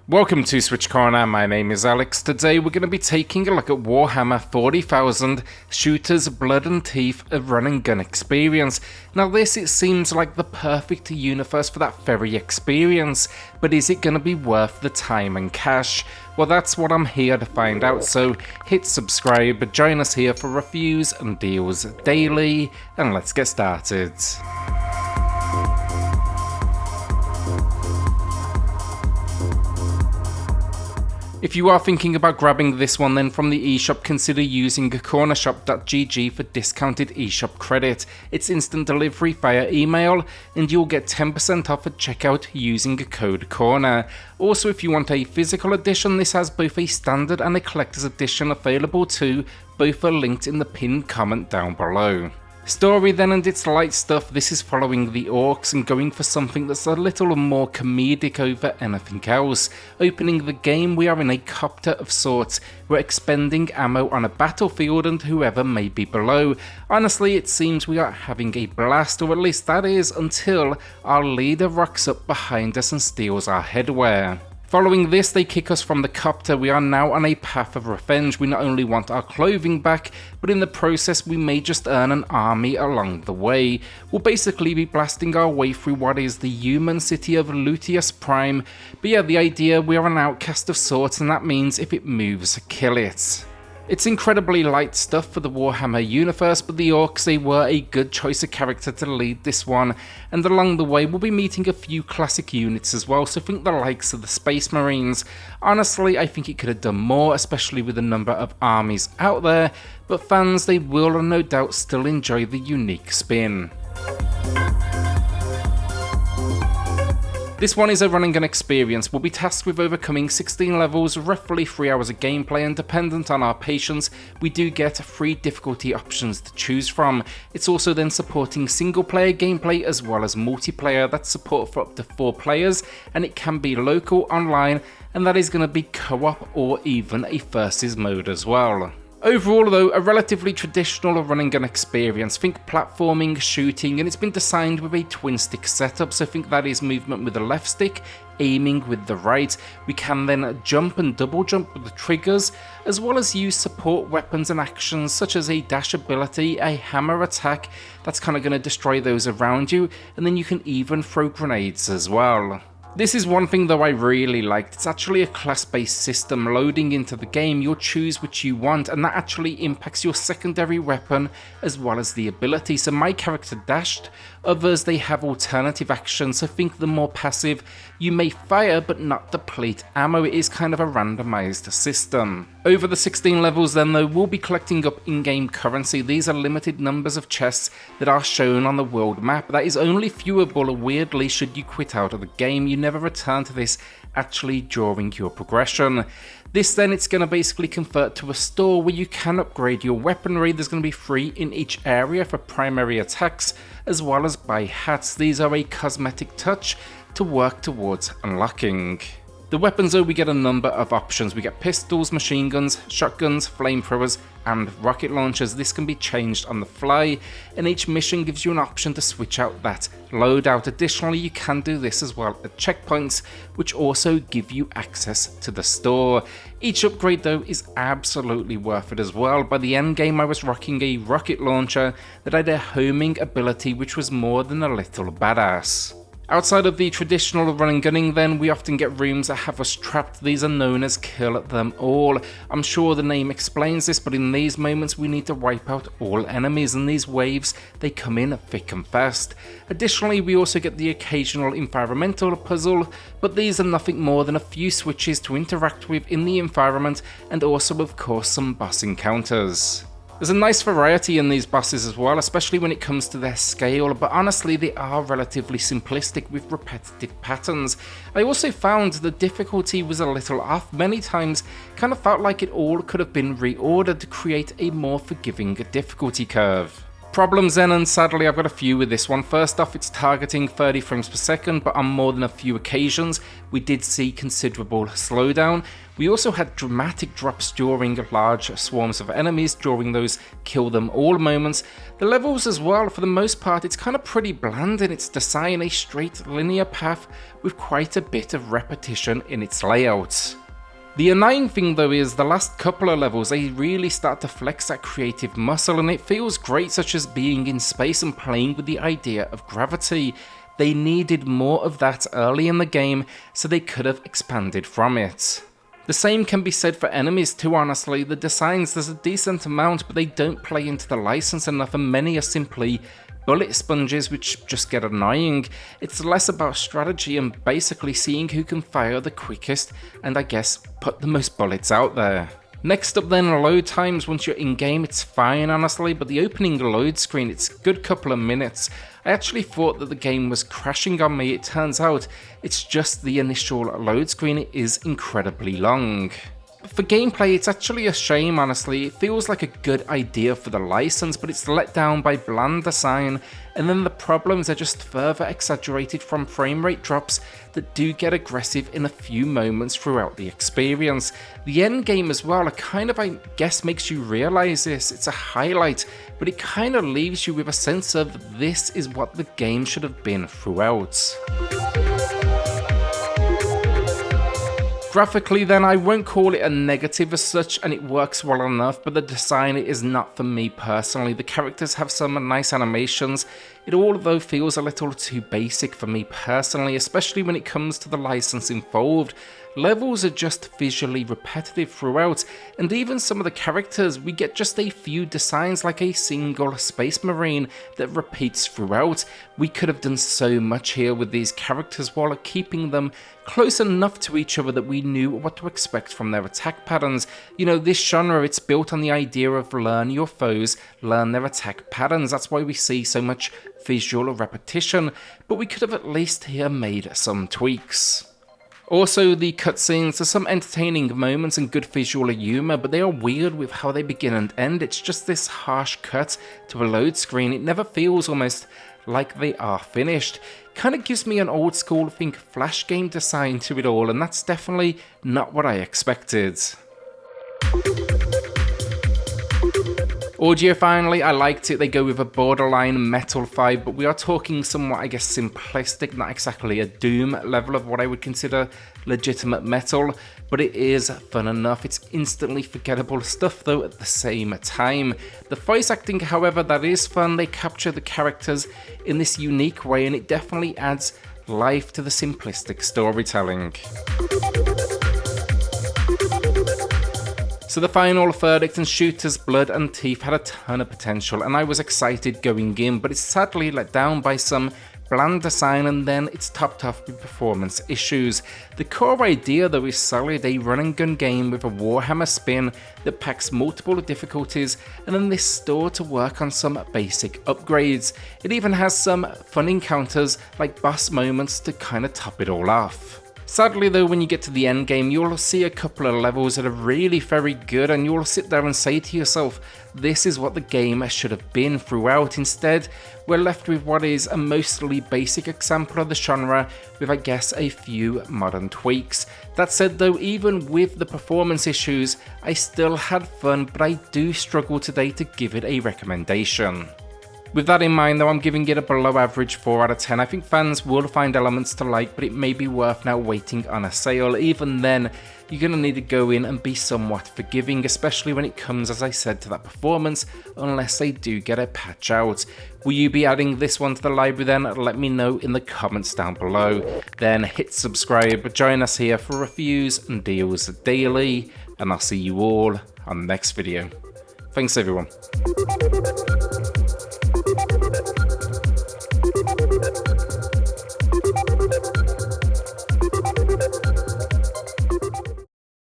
Welcome to SwitchCorner, my name is Alex. Today we're going to be taking a look at Warhammer 40,000 Shootas Blood and Teeth, a run and gun experience. Now this, it seems like the perfect universe for that very experience, but is it going to be worth the time and cash? Well, that's what I'm here to find out, so hit subscribe, join us here for reviews and deals daily, and let's get started. If you are thinking about grabbing this one, then from the eShop, consider using cornershop.gg for discounted eShop credit. It's instant delivery via email, and you'll get 10% off at checkout using code CORNER. Also, if you want a physical edition, this has both a standard and a collector's edition available too. Both are linked in the pinned comment down below. Story then, and its light stuff. This is following the Orks and going for something that's a little more comedic over anything else. Opening the game, we are in a copter of sorts. We're expending ammo on a battlefield and whoever may be below. Honestly, it seems we are having a blast, or at least that is until our leader rocks up behind us and steals our headwear. Following this, they kick us from the copter. We are now on a path of revenge. We not only want our clothing back, but in the process we may just earn an army along the way. We'll basically be blasting our way through what is the human city of Luteus Prime. But yeah, the idea, we are an outcast of sorts, and that means if it moves, kill it. It's incredibly light stuff for the Warhammer universe, but the Orks, they were a good choice of character to lead this one, and along the way we'll be meeting a few classic units as well, so think the likes of the Space Marines. Honestly, I think it could have done more, especially with the number of armies out there, but fans, they will no doubt still enjoy the unique spin. This one is a run and gun experience. We'll be tasked with overcoming 16 levels, roughly 3 hours of gameplay, and dependent on our patience, we do get 3 difficulty options to choose from. It's also then supporting single player gameplay as well as multiplayer. That's support for up to 4 players, and it can be local, online, and that is going to be co-op or even a versus mode as well. Overall though, a relatively traditional run and gun experience. Think platforming, shooting, and it's been designed with a twin stick setup, so think that is movement with the left stick, aiming with the right. We can then jump and double jump with the triggers, as well as use support weapons and actions such as a dash ability, a hammer attack that's kind of going to destroy those around you, and then you can even throw grenades as well. This is one thing though I really liked. It's actually a class-based system. Loading into the game, you'll choose which you want, and that actually impacts your secondary weapon as well as the ability. So my character dashed, others they have alternative actions, so think the more passive, you may fire but not deplete ammo. It is kind of a randomized system. Over the 16 levels then though, we'll be collecting up in-game currency. These are limited numbers of chests that are shown on the world map. That is only viewable, weirdly, should you quit out of the game. You never return to this actually during your progression. This then, it's going to basically convert to a store where you can upgrade your weaponry. There's going to be 3 in each area for primary attacks, as well as buy hats. These are a cosmetic touch to work towards unlocking. The weapons though, we get a number of options. We get pistols, machine guns, shotguns, flamethrowers, and rocket launchers. This can be changed on the fly, and each mission gives you an option to switch out that loadout. Additionally, you can do this as well at checkpoints, which also give you access to the store. Each upgrade though is absolutely worth it as well. By the end game, I was rocking a rocket launcher that had a homing ability which was more than a little badass. Outside of the traditional run and gunning then, we often get rooms that have us trapped. These are known as kill them all. I'm sure the name explains this, but in these moments we need to wipe out all enemies, and these waves, they come in thick and fast. Additionally, we also get the occasional environmental puzzle, but these are nothing more than a few switches to interact with in the environment, and also of course some boss encounters. There's a nice variety in these bosses as well, especially when it comes to their scale, but honestly they are relatively simplistic with repetitive patterns. I also found the difficulty was a little off. Many times kind of felt like it all could have been reordered to create a more forgiving difficulty curve. Problems then, and sadly I've got a few with this one. First off, it's targeting 30 frames per second, but on more than a few occasions we did see considerable slowdown. We also had dramatic drops during large swarms of enemies during those kill them all moments. The levels as well, for the most part, it's kind of pretty bland in its design, a straight linear path with quite a bit of repetition in its layout. The annoying thing though is the last couple of levels, they really start to flex that creative muscle, and it feels great, such as being in space and playing with the idea of gravity. They needed more of that early in the game, so they could have expanded from it. The same can be said for enemies too, honestly. The designs, there's a decent amount, but they don't play into the license enough, and many are simply bullet sponges which just get annoying. It's less about strategy and basically seeing who can fire the quickest and I guess put the most bullets out there. Next up then, load times. Once you're in game it's fine honestly, but the opening load screen, it's a good couple of minutes. I actually thought that the game was crashing on me. It turns out it's just the initial load screen is incredibly long. For gameplay, it's actually a shame honestly. It feels like a good idea for the license, but it's let down by bland design, and then the problems are just further exaggerated from frame rate drops that do get aggressive in a few moments throughout the experience. The end game as well, kind of, I guess, makes you realize this. It's a highlight, but it kind of leaves you with a sense of this is what the game should have been throughout. Graphically then, I won't call it a negative as such, and it works well enough, but the design is not for me personally. The characters have some nice animations. It all though feels a little too basic for me personally, especially when it comes to the license involved. Levels are just visually repetitive throughout, and even some of the characters, we get just a few designs like a single space marine that repeats throughout. We could have done so much here with these characters while keeping them close enough to each other that we knew what to expect from their attack patterns. You know, this genre, it's built on the idea of learn your foes, learn their attack patterns. That's why we see so much visual repetition, but we could have at least here made some tweaks. Also, the cutscenes, there's some entertaining moments and good visual humour, but they are weird with how they begin and end. It's just this harsh cut to a load screen. It never feels almost like they are finished. Kind of gives me an old school, think, Flash game design to it all, and that's definitely not what I expected. Audio finally, I liked it. They go with a borderline metal vibe, but we are talking somewhat, I guess, simplistic, not exactly a Doom level of what I would consider legitimate metal, but it is fun enough. It's instantly forgettable stuff though at the same time. The voice acting, however, that is fun. They capture the characters in this unique way, and it definitely adds life to the simplistic storytelling. So the final verdict, and Shootas, Blood and Teef had a ton of potential, and I was excited going in, but it's sadly let down by some bland design, and then it's topped off with performance issues. The core idea though is solid, a run and gun game with a Warhammer spin that packs multiple difficulties, and then this store to work on some basic upgrades. It even has some fun encounters like boss moments to kind of top it all off. Sadly though, when you get to the end game, you'll see a couple of levels that are really very good, and you'll sit there and say to yourself, this is what the game should have been throughout. Instead, we're left with what is a mostly basic example of the genre with, I guess, a few modern tweaks. That said though, even with the performance issues, I still had fun, but I do struggle today to give it a recommendation. With that in mind though, I'm giving it a below average 4 out of 10. I think fans will find elements to like, but it may be worth now waiting on a sale. Even then, you're going to need to go in and be somewhat forgiving, especially when it comes, as I said, to that performance, unless they do get a patch out. Will you be adding this one to the library then? Let me know in the comments down below. Then hit subscribe, join us here for reviews and deals daily, and I'll see you all on the next video. Thanks everyone.